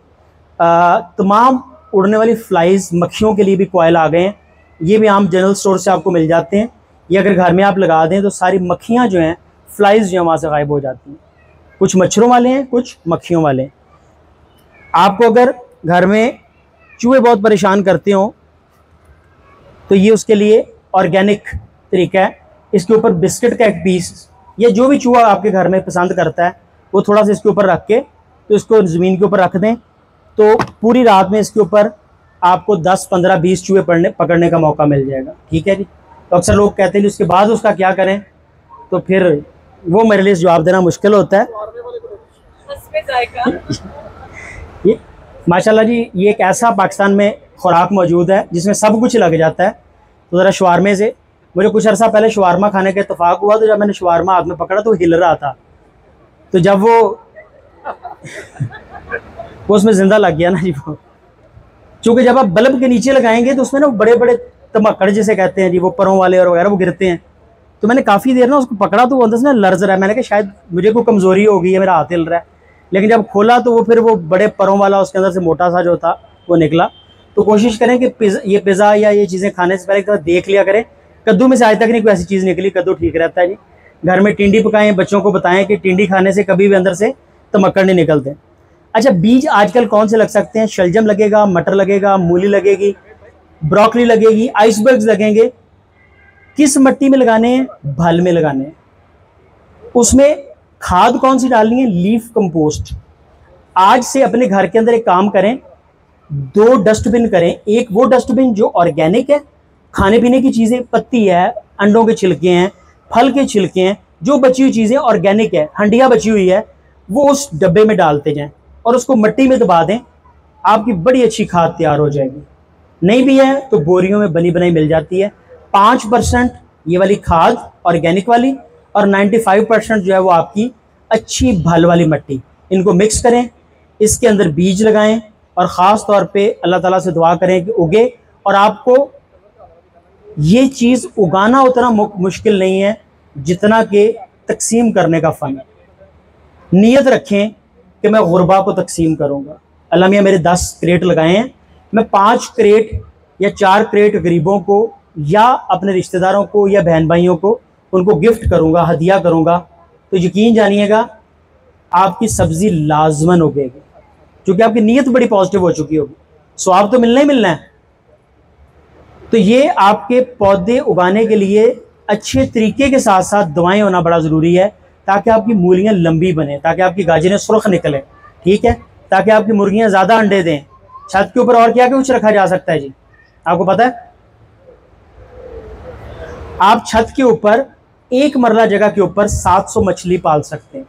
[SPEAKER 1] तमाम उड़ने वाली फ्लाइज मक्खियों के लिए भी कॉयल आ गए हैं। ये भी आम जनरल स्टोर से आपको मिल जाते हैं। ये अगर घर में आप लगा दें तो सारी मक्खियाँ जो हैं, फ्लाइज जो हैं वहाँ से गायब हो जाती हैं। कुछ मच्छरों वाले हैं, कुछ मक्खियों वाले हैं। आपको अगर घर में चूहे बहुत परेशान करते हो तो ये उसके लिए ऑर्गेनिक तरीका है। इसके ऊपर बिस्किट का एक पीस, या जो भी चूहा आपके घर में पसंद करता है वो थोड़ा सा इसके ऊपर रख के, तो इसको ज़मीन के ऊपर रख दें, तो पूरी रात में इसके ऊपर आपको 10, 15, 20 चूहे पकड़ने का मौका मिल जाएगा। ठीक है जी। तो अक्सर लोग कहते हैं उसके बाद उसका क्या करें, तो फिर वो मेरे लिए जवाब देना मुश्किल होता है। ये माशाल्लाह जी, ये एक ऐसा पाकिस्तान में खुराक मौजूद है जिसमें सब कुछ लग जाता है। तो ज़रा शवारमे से, मुझे कुछ अर्सा पहले शवारमा खाने का इत्तेफाक हुआ, तो जब मैंने शवारमा हाथ में पकड़ा तो हिल रहा था, तो जब वो उसमें ज़िंदा लग गया ना जी वो। चूँकि जब आप बल्ब के नीचे लगाएंगे तो उसमें ना बड़े बड़े तमक्कड़ जिसे कहते हैं जी, वो परों वाले और वगैरह वो गिरते हैं। तो मैंने काफ़ी देर ना उसको पकड़ा तो वो अंदर से ना लर्ज रहा है। मैंने कहा शायद मुझे कोई कमज़ोरी हो गई है, मेरा हाथ हिल रहा है। लेकिन जब खोला तो वो फिर वो बड़े परों वाला उसके अंदर से मोटा सा जो था वो निकला। तो कोशिश करें कि ये पिज़्ज़ा या ये चीज़ें खाने से पहले एक तरह देख लिया करें। कद्दू में से आज तक नहीं कोई ऐसी चीज़ निकली, कद्दू ठीक रहता है जी। घर में टिंडी पकाएं, बच्चों को बताएं कि टिंडी खाने से कभी भी अंदर से तमक्कड़ नहीं निकलते। अच्छा बीज आजकल कौन से लग सकते हैं? शलजम लगेगा, मटर लगेगा, मूली लगेगी, ब्रोकली लगेगी, आइसबर्ग्स लगेंगे। किस मिट्टी में लगाने हैं? भल में लगाने हैं। उसमें खाद कौन सी डालनी है? Leaf compost. आज से अपने घर के अंदर एक काम करें, 2 डस्टबिन करें। एक वो डस्टबिन जो ऑर्गेनिक है, खाने पीने की चीज़ें, पत्ती है, अंडों के छिलके हैं, फल के छिलके हैं, जो बची हुई चीज़ें ऑर्गेनिक है, हंडिया बची हुई है, वो उस डब्बे में डालते जाएं और उसको मिट्टी में दबा दें। आपकी बड़ी अच्छी खाद तैयार हो जाएगी। नहीं भी है तो बोरियों में बनी बनाई मिल जाती है। 5% ये वाली खाद ऑर्गेनिक वाली, और 95% जो है वो आपकी अच्छी भल वाली मिट्टी। इनको मिक्स करें, इसके अंदर बीज लगाएं और ख़ास तौर पे अल्लाह ताला से दुआ करें कि उगे। और आपको ये चीज़ उगाना उतना मुश्किल नहीं है जितना कि तकसीम करने का फ़न। नीयत रखें कि मैं गुरबा को तकसीम करूँगा। अल्लाह मियाँ मेरे 10 क्रेट लगाए हैं, मैं 5 क्रेट या 4 क्रेट गरीबों को या अपने रिश्तेदारों को या बहन भाइयों को उनको गिफ्ट करूँगा, हदिया करूँगा। तो यकीन जानिएगा आपकी सब्ज़ी लाजमन उगेगी, क्योंकि आपकी नीयत बड़ी पॉजिटिव हो चुकी होगी। स्वाब तो मिलना ही मिलना है। तो ये आपके पौधे उगाने के लिए अच्छे तरीके के साथ साथ दवाएं होना बड़ा ज़रूरी है, ताकि आपकी मूलियाँ लंबी बने, ताकि आपकी गाजरें सुर्ख निकलें। ठीक है, ताकि आपकी मुर्गियाँ ज़्यादा अंडे दें। छत के ऊपर और क्या कुछ रखा जा सकता है जी, आपको पता है? आप छत के ऊपर एक मरला जगह के ऊपर 700 मछली पाल सकते हैं,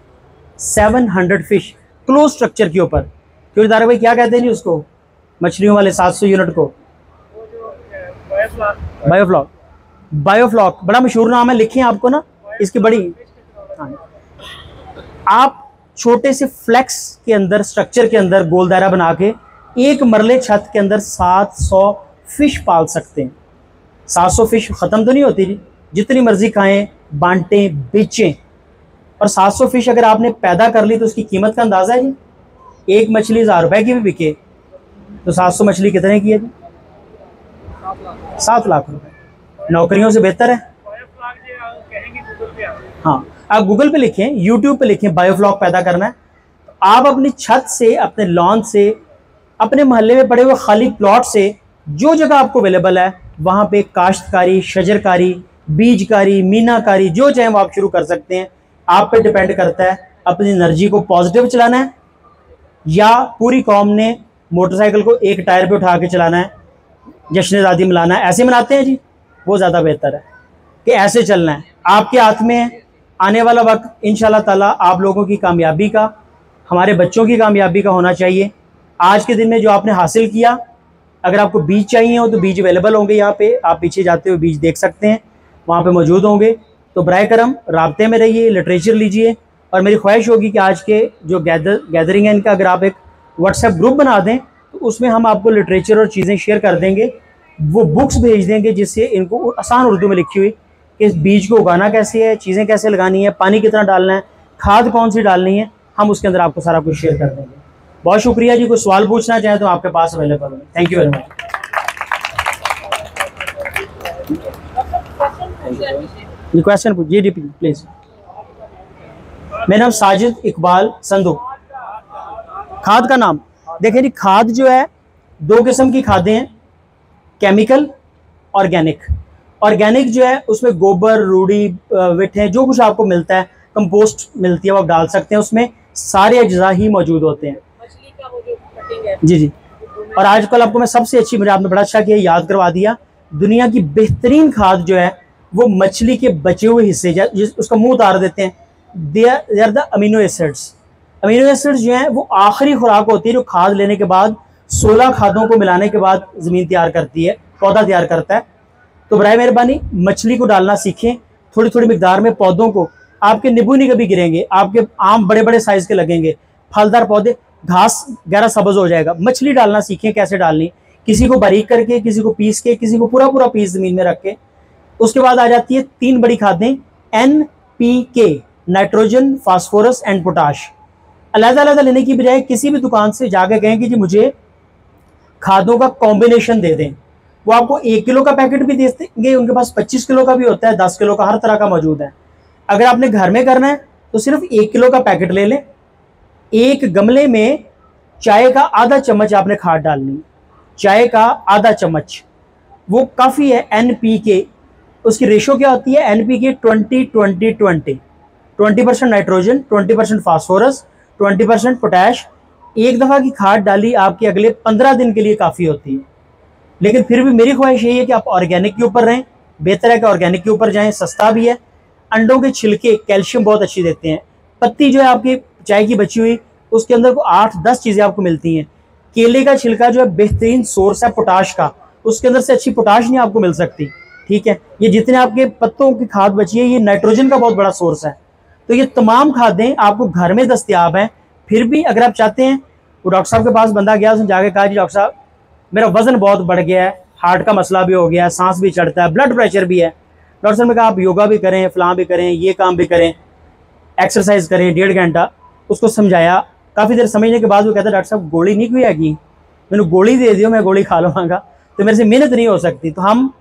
[SPEAKER 1] 700 फिश क्लोज स्ट्रक्चर के ऊपर। क्यों तारक भाई क्या कहते हैं जी उसको, मछलियों वाले 700 यूनिट को? बायोफ्लॉक। बायोफ्लॉक बड़ा मशहूर नाम है, लिखें आपको ना इसकी बड़ी। आप छोटे से फ्लेक्स के अंदर, स्ट्रक्चर के अंदर गोल दायरा बना के एक मरले छत के अंदर 700 फिश पाल सकते हैं। 700 फिश ख़त्म तो नहीं होती जी, जितनी मर्जी खाएं, बांटें, बेचें। और 700 फिश अगर आपने पैदा कर ली तो उसकी कीमत का अंदाज़ा है जी, एक मछली 1000 रुपए की भी बिके तो 700 मछली कितने की है जी? 7 लाख रुपए। नौकरियों से बेहतर है। हाँ, आप गूगल पे लिखें, यूट्यूब पे लिखें, बायोफ्लॉक पैदा करना है। आप अपनी छत से, अपने लॉन से, अपने मोहल्ले में पड़े हुए खाली प्लॉट से, जो जगह आपको अवेलेबल है वहाँ पे काश्तकारी, शजरकारी, बीजकारी, मीनाकारी, जो चाहे वो आप शुरू कर सकते हैं। आप पे डिपेंड करता है अपनी एनर्जी को पॉजिटिव चलाना है या पूरी कौम ने मोटरसाइकिल को एक टायर पे उठा के चलाना है, जश्न आज़ादी मनाना है। ऐसे मनाते हैं जी, वो ज़्यादा बेहतर है कि ऐसे चलना है। आपके हाथ में है, आने वाला वक्त इंशाल्लाह ताला आप लोगों की कामयाबी का, हमारे बच्चों की कामयाबी का होना चाहिए। आज के दिन में जो आपने हासिल किया, अगर आपको बीज चाहिए हो तो बीज अवेलेबल होंगे यहाँ पे, आप पीछे जाते हुए बीज देख सकते हैं, वहाँ पे मौजूद होंगे। तो बराए करम राब्ते में रहिए, लिटरेचर लीजिए। और मेरी ख्वाहिश होगी कि आज के जो गैदरिंग है इनका, अगर आप एक व्हाट्सएप ग्रुप बना दें तो उसमें हम आपको लिटरेचर और चीज़ें शेयर कर देंगे, वो बुक्स भेज देंगे जिससे इनको आसान उर्दू में लिखी हुई कि इस बीज को उगाना कैसे है, चीज़ें कैसे लगानी है, पानी कितना डालना है, खाद कौन सी डालनी है, हम उसके अंदर आपको सारा कुछ शेयर कर देंगे। बहुत शुक्रिया जी। कोई सवाल पूछना चाहे तो आपके पास अवेलेबल है। Thank you very much. जी क्वेश्चन पूछिए जी प्लीज। मेरा नाम साजिद इकबाल संधू। खाद का नाम देखें जी, खाद जो है दो किस्म की खादें हैं, केमिकल, ऑर्गेनिक। ऑर्गेनिक जो है उसमें गोबर, रूढ़ी, विठे, जो कुछ आपको मिलता है, कंपोस्ट मिलती है, वो आप डाल सकते हैं, उसमें सारे अज्जा ही मौजूद होते हैं। मछली का वो जो कटिंग है जी जी। और आजकल आपको मैं सबसे अच्छी, मुझे आपने बड़ा अच्छा किया याद करवा दिया, दुनिया की बेहतरीन खाद जो है वो मछली के बचे हुए हिस्से उसका मुंह उतार देते हैं, they are the amino acids. Amino acids जो हैं वो आखिरी खुराक होती है जो खाद लेने के बाद 16 खादों को मिलाने के बाद ज़मीन तैयार करती है, पौधा तैयार करता है। तो बराए मेहरबानी मछली को डालना सीखें थोड़ी थोड़ी मिकदार में। पौधों को, आपके नींबू नहीं कभी गिरेंगे, आपके आम बड़े बड़े साइज़ के लगेंगे, फलदार पौधे, घास गहरा सब्ज हो जाएगा। मछली डालना सीखें कैसे डालनी, किसी को बारीक करके, किसी को पीस के, किसी को पूरा पूरा पीस ज़मीन में रख के। उसके बाद आ जाती है 3 बड़ी खादें, NPK, nitrogen, phosphorus and potash. अलग-अलग लेने की बजाय किसी भी दुकान से जाकर कहें कि जी मुझे खादों का कॉम्बिनेशन दे दें, वो आपको 1 किलो का पैकेट भी दे देंगे, उनके पास 25 किलो का भी होता है, 10 किलो का, हर तरह का मौजूद है। अगर आपने घर में करना है तो सिर्फ 1 किलो का पैकेट ले लें। एक गमले में चाय का आधा चम्मच आपने खाद डालनी, चाय का आधा चम्मच, वो काफ़ी है। NPK उसकी रेशो क्या होती है, NPK 20-20-20, 20% नाइट्रोजन, 20% फास्फोरस, 20% पोटैश। एक दफ़ा की खाद डाली आपके अगले 15 दिन के लिए काफ़ी होती है। लेकिन फिर भी मेरी ख्वाहिश यही है कि आप ऑर्गेनिक के ऊपर रहें, बेहतर है कि ऑर्गेनिक के ऊपर जाएं, सस्ता भी है। अंडों के छिलके कैल्शियम बहुत अच्छी देते हैं। पत्ती जो है आपकी चाय की बची हुई, उसके अंदर को 8-10 चीज़ें आपको मिलती हैं। केले का छिलका जो है बेहतरीन सोर्स है पोटाश का, उसके अंदर से अच्छी पोटाश नहीं आपको मिल सकती, ठीक है। ये जितने आपके पत्तों की खाद बची है, ये नाइट्रोजन का बहुत बड़ा सोर्स है। तो ये तमाम खादें आपको घर में दस्तयाब हैं। फिर भी अगर आप चाहते हैं, वो डॉक्टर साहब के पास बंदा गया, उसने जाके कहा जी डॉक्टर साहब मेरा वजन बहुत बढ़ गया है, हार्ट का मसला भी हो गया है, सांस भी चढ़ता है, ब्लड प्रेशर भी है। डॉक्टर साहब ने कहा आप योगा भी करें, फलां भी करें, ये काम भी करें, एक्सरसाइज करें 1.5 घंटा। उसको समझाया, काफ़ी देर समझने के बाद वो कहता डॉक्टर साहब गोली नहीं कोई हैगी, मैंने गोली दे दियो, मैं गोली खा लूँगा तो मेरे से मेहनत नहीं हो सकती। तो हम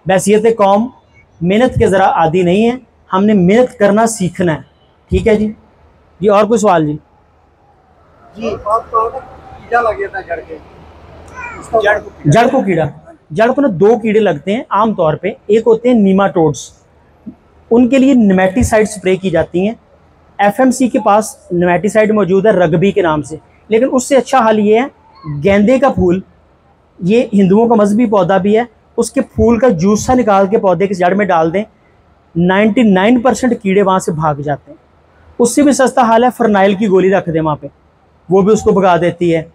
[SPEAKER 1] बैसियत कौम मेहनत के ज़रा आदी नहीं है, हमने मेहनत करना सीखना है, ठीक है जी। जी और कोई सवाल जी?
[SPEAKER 2] जी कीड़ा लग गया था जड़ के,
[SPEAKER 1] जड़ को कीड़ा, जड़ को ना 2 कीड़े लगते हैं आम तौर पे। एक होते हैं नीमाटोड्स, उनके लिए नेमेटिसाइड स्प्रे की जाती हैं। FMC के पास नेमेटिसाइड मौजूद है रग्बी के नाम से। लेकिन उससे अच्छा हाल ये है, गेंदे का फूल, ये हिंदुओं का मजहबी पौधा भी है, उसके फूल का जूसा निकाल के पौधे की जड़ में डाल दें, 99% कीड़े वहाँ से भाग जाते हैं। उससे भी सस्ता हाल है, फरनाइल की गोली रख दें वहाँ पे, वो भी उसको भगा देती है।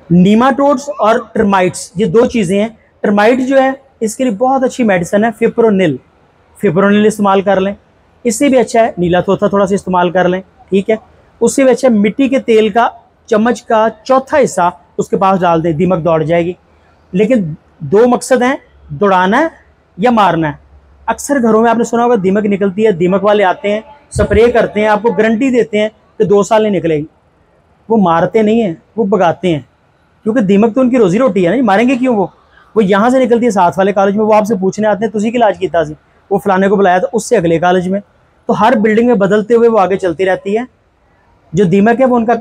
[SPEAKER 1] नीमाटोड्स और टर्माइट्स, ये 2 चीज़ें हैं। टर्माइट जो है इसके लिए बहुत अच्छी मेडिसिन है, फिप्रोनिल, फिप्रोनिल इस्तेमाल कर लें। इससे भी अच्छा है नीला तोता थोड़ा सा इस्तेमाल कर लें, ठीक है। उससे भी अच्छा है मिट्टी के तेल का चम्मच का चौथा हिस्सा उसके पास डाल दें, दीमक दौड़ जाएगी। लेकिन 2 मकसद हैं, दौड़ाना है या मारना है। अक्सर घरों में आपने सुना होगा दीमक निकलती है, दीमक वाले आते हैं, स्प्रे करते हैं, आपको गारंटी देते हैं कि 2 साल नहीं निकलेगी। वो मारते नहीं हैं, वो भगाते हैं, क्योंकि दीमक तो उनकी रोजी रोटी है ना, मारेंगे क्यों? वो यहाँ से निकलती है साथ वाले कॉलेज में, वो आपसे पूछने आते हैं तुझी की इलाज किया, वो फलाने को बुलाया था, उससे अगले कॉलेज में। तो हर बिल्डिंग में बदलते हुए वो आगे चलती रहती है। जो दीमक है वो उनका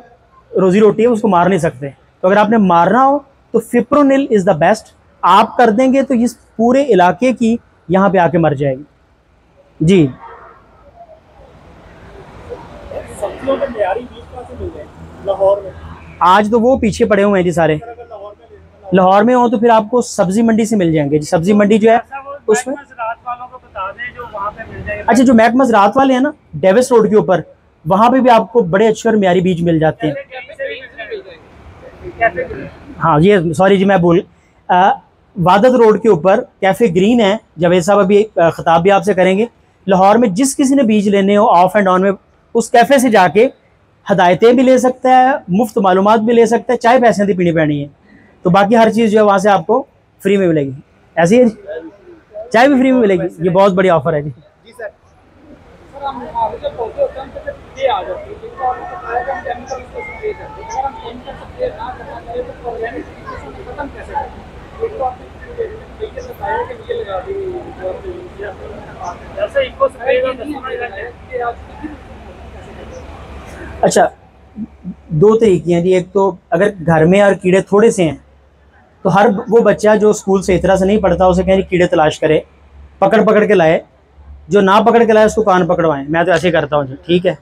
[SPEAKER 1] रोजी रोटी है, उसको मार नहीं सकते। तो अगर आपने मारना हो तो फिप्रोनिल इज़ द बेस्ट। आप कर देंगे तो इस पूरे इलाके की यहाँ पे आके मर जाएगी जी।
[SPEAKER 2] सब्जियों के मियारी बीज कहाँ से मिल गए लाहौर में?
[SPEAKER 1] आज तो वो पीछे पड़े हुए हैं जी सारे। लाहौर में हो तो फिर आपको सब्जी मंडी से मिल जाएंगे जी। सब्जी मंडी जो है उसमें
[SPEAKER 2] रात वालों को बता दें जो वहाँ पे मिल जाएगा।
[SPEAKER 1] अच्छा, जो महकमा ज़राअत वाले हैं ना डेविस रोड के ऊपर, वहाँ पे भी आपको बड़े अच्छे और म्यारी बीज मिल जाते हैं। हाँ ये सॉरी जी मैं भूल, वादत रोड के ऊपर कैफ़े ग्रीन है, जावेद साहब अभी खिताब भी आपसे करेंगे। लाहौर में जिस किसी ने बीज लेने हो ऑफ एंड ऑन में उस कैफ़े से जाके हदायतें भी ले सकता है, मुफ्त मालूमात भी ले सकता है, चाय पैसे दी पीनी पैनी है, तो बाकी हर चीज़ जो है वहाँ से आपको फ्री में मिलेगी। ऐसी है, चाय भी फ्री में मिलेगी, ये बहुत बड़ी ऑफर है जी। अच्छा, दो तरीके हैं जी। एक तो अगर घर में और कीड़े थोड़े से हैं तो हर वो बच्चा जो स्कूल से इतना से नहीं पढ़ता उसे कहें कीड़े तलाश करे, पकड़ पकड़ के लाए, जो ना पकड़ के लाए उसको कान पकड़वाएं। मैं तो ऐसे करता हूँ जी, ठीक है।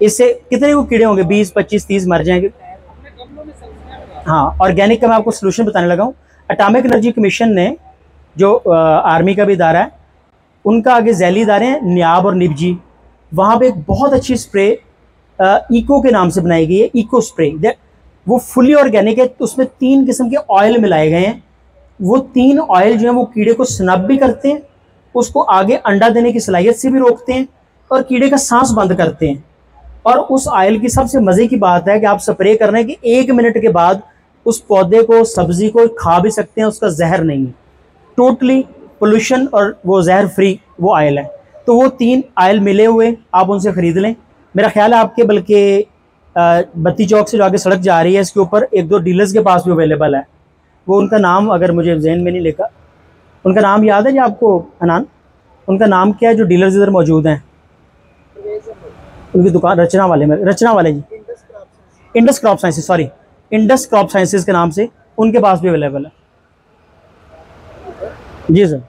[SPEAKER 1] इससे कितने वो कीड़े होंगे, 20, 25, 30 मर जाएंगे। हाँ, ऑर्गेनिक का मैं आपको सोल्यूशन बताने लगा हूँ। एटॉमिक एनर्जी कमीशन ने जो आर्मी का भी इदारा है, उनका आगे झैली इदारे हैं नियाब और निबजी, वहाँ पे एक बहुत अच्छी स्प्रे इको के नाम से बनाई गई है, इको स्प्रे। वो फुली ऑर्गेनिक है, तो उसमें 3 किस्म के ऑयल मिलाए गए हैं। वो 3 ऑयल जो है वो कीड़े को स्नब भी करते हैं, उसको आगे अंडा देने की सलाहियत से भी रोकते हैं और कीड़े का सांस बंद करते हैं। और उस ऑयल की सबसे मज़े की बात है कि आप स्प्रे करने के 1 मिनट के बाद उस पौधे को, सब्जी को खा भी सकते हैं, उसका जहर नहीं है, टोटली पोल्यूशन और वो जहर फ्री वो ऑयल है। तो वो 3 ऑयल मिले हुए आप उनसे ख़रीद लें। मेरा ख्याल है आपके बल्कि बत्ती चौक से जो आगे सड़क जा रही है इसके ऊपर 1-2 डीलर्स के पास भी अवेलेबल है। वो उनका नाम अगर मुझे जहन में नहीं लेगा, उनका नाम याद है जी आपको अनान? उनका नाम क्या है जो डीलर्स इधर मौजूद हैं? उनकी दुकान रचना वाले में, रचना वाले ji, Indus crop sciences, sorry Indus crop sciences के नाम से उनके पास भी अवेलेबल है जी सर।